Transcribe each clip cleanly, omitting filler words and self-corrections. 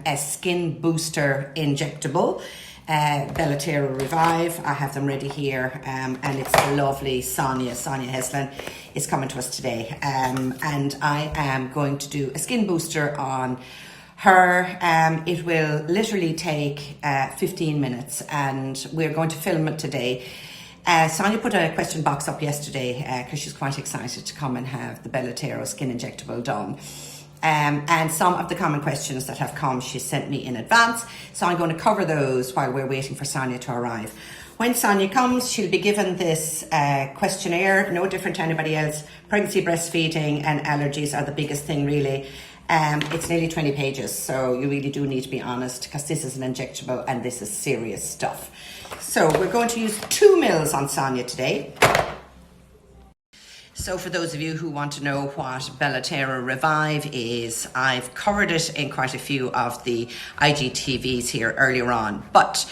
a skin booster injectable, Belotero Revive. I have them ready here, and it's the lovely Sonya Heslin is coming to us today. And I am going to do a skin booster on her. It will literally take 15 minutes, and we're going to film it today. Sonya put a question box up yesterday because she's quite excited to come and have the Belotero skin injectable done. And some of the common questions that have come, she sent me in advance. So I'm going to cover those while we're waiting for Sonya to arrive. When Sonya comes, she'll be given this questionnaire, no different to anybody else. Pregnancy, breastfeeding and allergies are the biggest thing, really. It's nearly 20 pages, so you really do need to be honest, because this is an injectable and this is serious stuff. So we're going to use 2 mils on Sonya today. So for those of you who want to know what Belotero Revive is, I've covered it in quite a few of the IGTVs here earlier on. But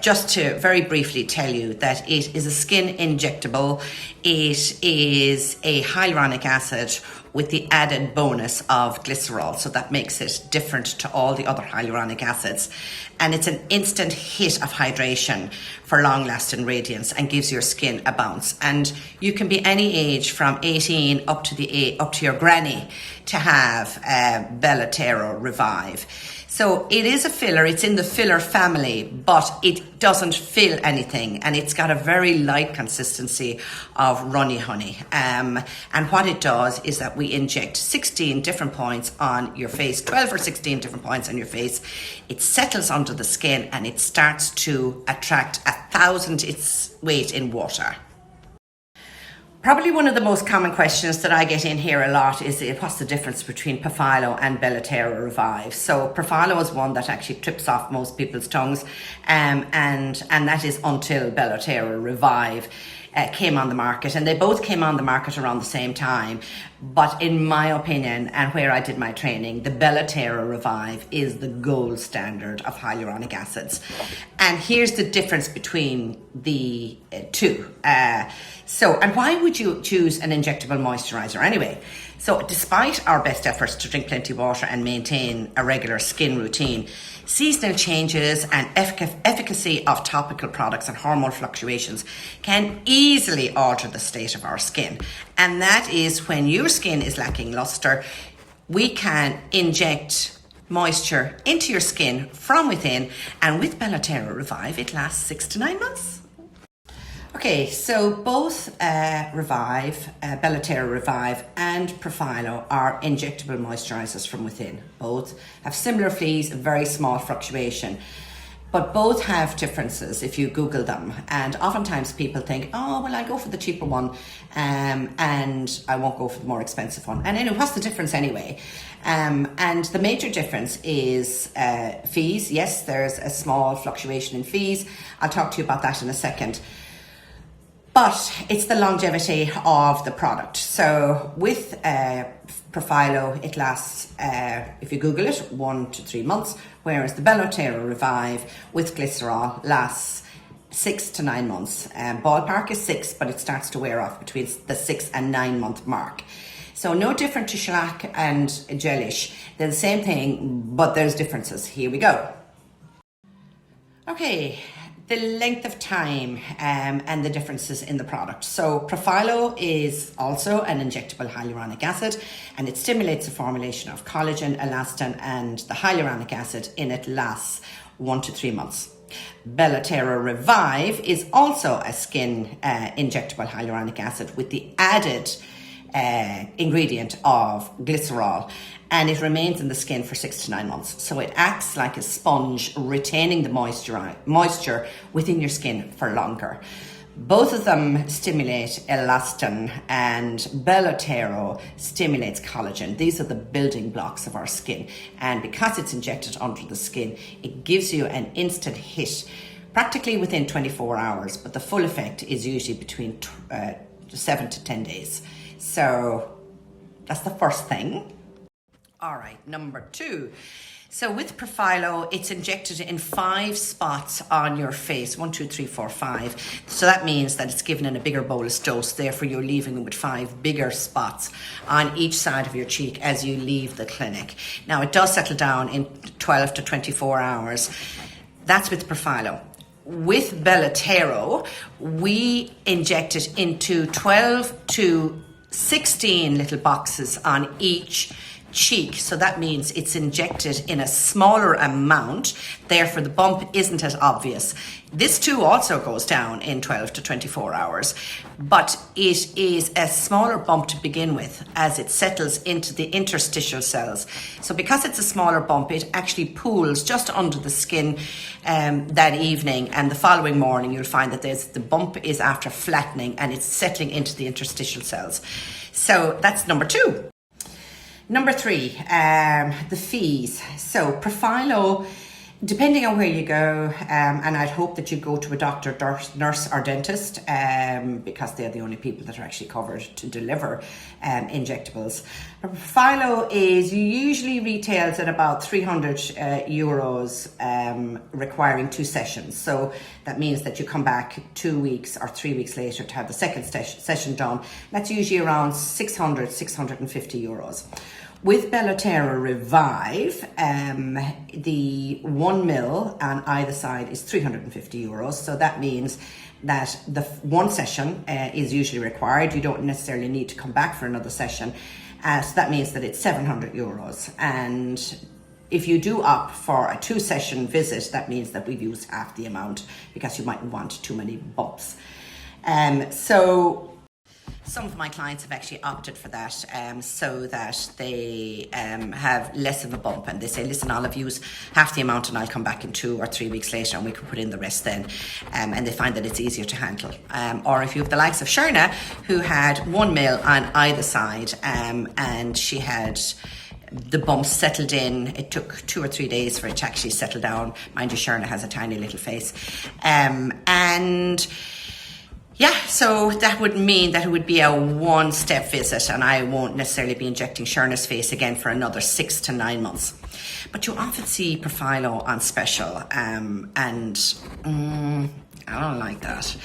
just to very briefly tell you that it is a skin injectable. It is a hyaluronic acid with the added bonus of glycerol. So that makes it different to all the other hyaluronic acids. And it's an instant hit of hydration for long-lasting radiance and gives your skin a bounce. And you can be any age from 18 up to your granny to have Belotero Revive. So it is a filler, it's in the filler family, but it doesn't fill anything, and it's got a very light consistency of runny honey. And what it does is that we inject 16 different points on your face, 12 or 16 different points on your face. It settles under the skin and it starts to attract 1,000 its weight in water. Probably one of the most common questions that I get in here a lot is what's the difference between Profilo and Belotero Revive. So Profilo is one that actually trips off most people's tongues, and that is until Belotero Revive came on the market, and they both came on the market around the same time. But in my opinion, and where I did my training, the Belotero Revive is the gold standard of hyaluronic acids. And here's the difference between the two. And why would you choose an injectable moisturizer anyway? So despite our best efforts to drink plenty of water and maintain a regular skin routine, seasonal changes and efficacy of topical products and hormone fluctuations can easily alter the state of our skin. And that is when your skin is lacking luster, we can inject moisture into your skin from within, and with Belotero Revive, it lasts 6 to 9 months. Okay, so both Belotero Revive and Profilo are injectable moisturizers from within. Both have similar fees, very small fluctuation, but both have differences if you Google them. And oftentimes people think, oh, well, I'll go for the cheaper one and I won't go for the more expensive one. And anyway, what's the difference anyway? And the major difference is fees. Yes, there's a small fluctuation in fees. I'll talk to you about that in a second. But it's the longevity of the product. So with Profilo, it lasts, if you Google it, 1 to 3 months, whereas the Belotero Revive with glycerol lasts 6 to 9 months. Ballpark is 6, but it starts to wear off between the 6 and 9 month mark. So no different to shellac and gelish. They're the same thing, but there's differences. Here we go. Okay. The length of time and the differences in the product. So Profilo is also an injectable hyaluronic acid, and it stimulates the formulation of collagen, elastin, and the hyaluronic acid in it lasts 1 to 3 months. Belotero Revive is also a skin injectable hyaluronic acid with the added ingredient of glycerol, and it remains in the skin for 6 to 9 months. So it acts like a sponge, retaining the moisture within your skin for longer. Both of them stimulate elastin, and Belotero stimulates collagen. These are the building blocks of our skin. And because it's injected under the skin, it gives you an instant hit, practically within 24 hours, but the full effect is usually between 7 to 10 days. So that's the first thing. All right, number 2. So with Profilo, it's injected in 5 spots on your face, 1, 2, 3, 4, 5. So that means that it's given in a bigger bolus dose. Therefore, you're leaving them with 5 bigger spots on each side of your cheek as you leave the clinic. Now, it does settle down in 12 to 24 hours. That's with Profilo. With Belotero, we inject it into 12 to 16 little boxes on each cheek. So that means it's injected in a smaller amount, therefore the bump isn't as obvious. This too also goes down in 12 to 24 hours, but it is a smaller bump to begin with as it settles into the interstitial cells. So because it's a smaller bump, it actually pools just under the skin that evening, and the following morning you'll find that the bump is after flattening and it's settling into the interstitial cells. So that's number 2. Number 3, the fees. So Profilo, depending on where you go, and I'd hope that you go to a doctor, nurse or dentist, because they're the only people that are actually covered to deliver injectables. Profilo is usually retails at about 300 euros, requiring 2 sessions. So that means that you come back 2 weeks or 3 weeks later to have the second session done. That's usually around 600, 650 euros. With Belotero Revive, the 1 mil on either side is 350 euros. So that means that the 1 session is usually required. You don't necessarily need to come back for another session. So that means that it's 700 euros. And if you do opt for a 2 session visit, that means that we've used half the amount because you mightn't want too many bumps. So some of my clients have actually opted for that, so that they have less of a bump, and they say, listen, I'll have used half the amount and I'll come back in 2 or 3 weeks later and we can put in the rest then, and they find that it's easier to handle. Or if you have the likes of Sherna, who had 1 mil on either side, and she had the bumps settled in. It took 2 or 3 days for it to actually settle down. Mind you, Sherna has a tiny little face, and yeah, so that would mean that it would be a 1-step visit, and I won't necessarily be injecting Sherna's face again for another 6 to 9 months. But you often see Profilo on special, and I don't like that.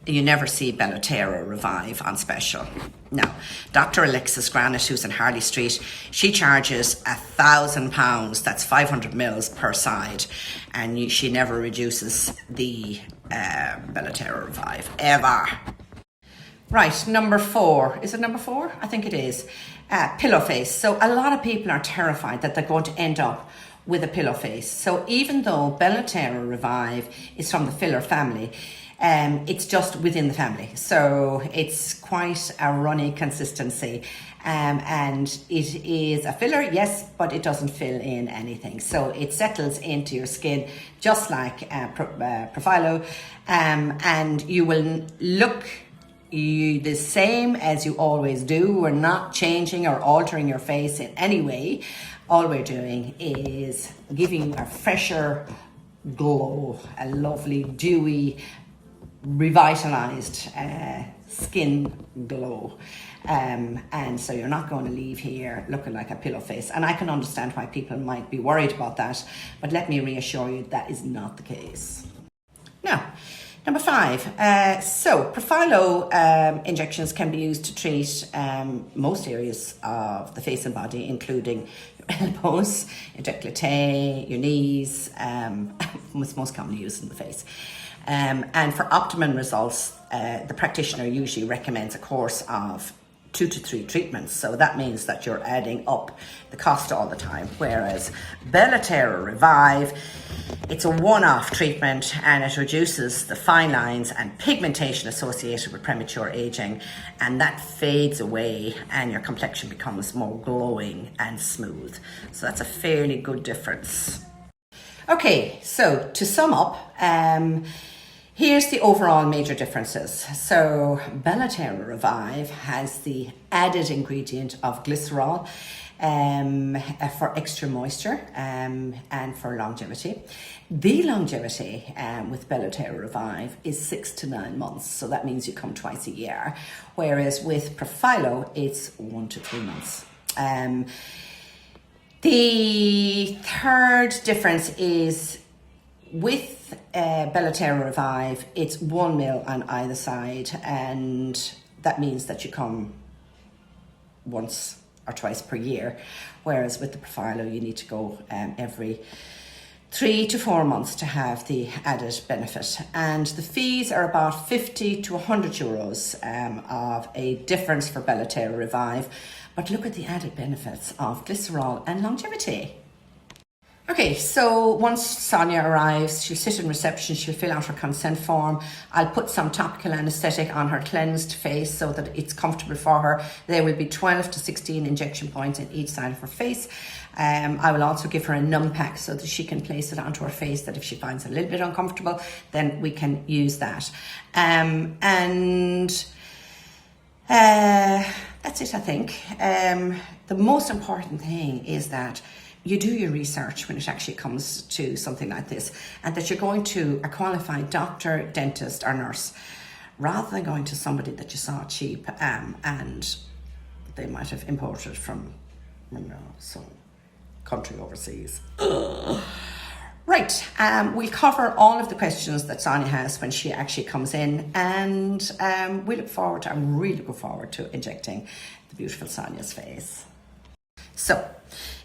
You never see Belotero Revive on special. Now, Dr. Alexis Granite, who's in Harley Street, she charges £1,000. That's 500 mils per side, and she never reduces the Belotero Revive, ever. Right, number 4. Is it number 4? I think it is. Pillow face. So a lot of people are terrified that they're going to end up with a pillow face. So even though Belotero Revive is from the filler family, it's just within the family. So it's quite a runny consistency. And it is a filler, yes, but it doesn't fill in anything. So it settles into your skin just like Profilo, and you will look the same as you always do. We're not changing or altering your face in any way. All we're doing is giving you a fresher glow, a lovely, dewy, revitalized skin glow. And so you're not going to leave here looking like a pillow face. And I can understand why people might be worried about that, but let me reassure you that is not the case. Now, number 5. So Profilo injections can be used to treat most areas of the face and body, including your elbows, your décolleté, your knees, it's most commonly used in the face. And for optimum results, the practitioner usually recommends a course of 2 to 3 treatments. So that means that you're adding up the cost all the time. Whereas Belotero Revive, it's a one-off treatment, and it reduces the fine lines and pigmentation associated with premature aging, and that fades away and your complexion becomes more glowing and smooth. So that's a fairly good difference. Okay, so to sum up, here's the overall major differences. So Belotero Revive has the added ingredient of glycerol for extra moisture and for longevity. The longevity with Belotero Revive is 6 to 9 months. So that means you come twice a year. Whereas with Profilo, it's 1 to 3 months. The third difference is with Belotero Revive, it's 1 ml on either side, and that means that you come once or twice per year, whereas with the Profilo you need to go every 3 to 4 months to have the added benefit. And the fees are about 50 to 100 euros of a difference for Belotero Revive. But look at the added benefits of glycerol and longevity. Okay, so once Sonya arrives, she'll sit in reception, she'll fill out her consent form. I'll put some topical anaesthetic on her cleansed face so that it's comfortable for her. There will be 12 to 16 injection points in each side of her face. I will also give her a numb pack so that she can place it onto her face, that if she finds it a little bit uncomfortable, then we can use that. That's it, I think. The most important thing is that you do your research when it actually comes to something like this, and that you're going to a qualified doctor, dentist or nurse, rather than going to somebody that you saw cheap and they might have imported from, some country overseas. Right, we'll cover all of the questions that Sonya has when she actually comes in, and I'm really looking forward to injecting the beautiful Sonya's face. So,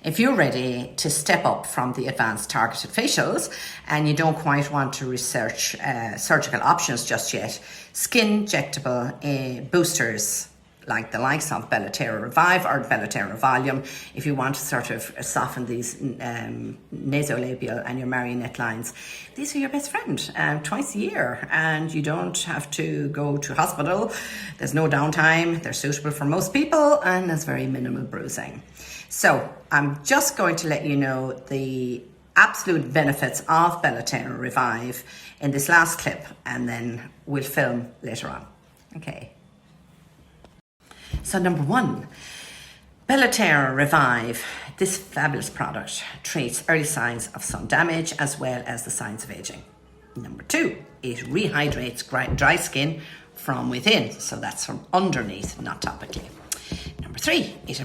if you're ready to step up from the advanced targeted facials and you don't quite want to research surgical options just yet, skin injectable boosters like the likes of Belotero Revive or Belotero Volume, if you want to sort of soften these nasolabial and your marionette lines, these are your best friend twice a year, and you don't have to go to hospital. There's no downtime. They're suitable for most people, and there's very minimal bruising. So I'm just going to let you know the absolute benefits of Belotero Revive in this last clip, and then we'll film later on. Okay. So number 1, Belotero Revive. This fabulous product treats early signs of sun damage as well as the signs of aging. Number 2, it rehydrates dry skin from within. So that's from underneath, not topically. Number 3, it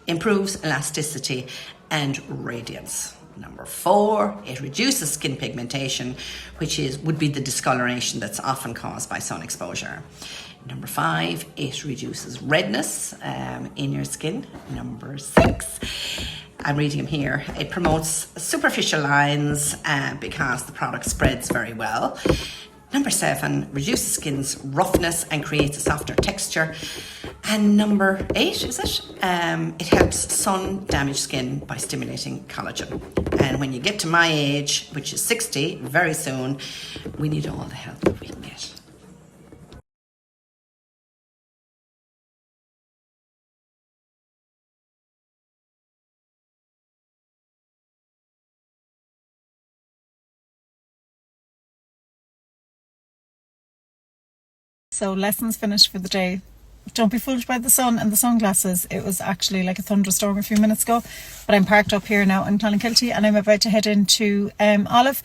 improves elasticity and radiance. Number 4, it reduces skin pigmentation, which would be the discoloration that's often caused by sun exposure. Number 5, it reduces redness in your skin. Number 6, I'm reading them here, it promotes superficial lines because the product spreads very well. Number 7, reduces skin's roughness and creates a softer texture. And number 8, is it? It helps sun-damaged skin by stimulating collagen. And when you get to my age, which is 60, very soon, we need all the help that we can get. So lessons finished for the day. Don't be fooled by the sun and the sunglasses. It was actually like a thunderstorm a few minutes ago, but I'm parked up here now in Clonakilty and I'm about to head into Olive.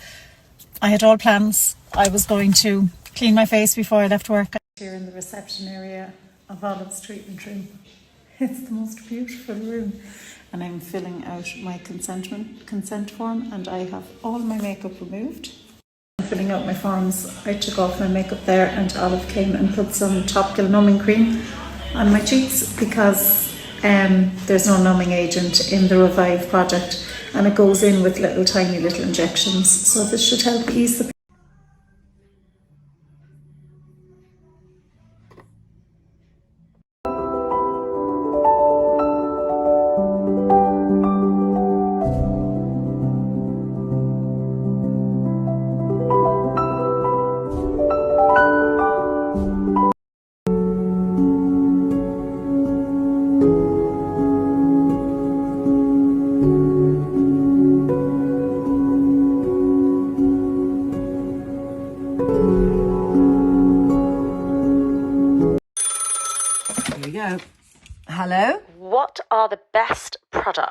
I had all plans. I was going to clean my face before I left work. Here in the reception area of Olive's treatment room. It's the most beautiful room. And I'm filling out my consent form, and I have all my makeup removed. Filling out my forms, I took off my makeup there, and Olive came and put some topical numbing cream on my cheeks because there's no numbing agent in the Revive product, and it goes in with tiny little injections, so this should help ease the Here we go. Hello? What are the best products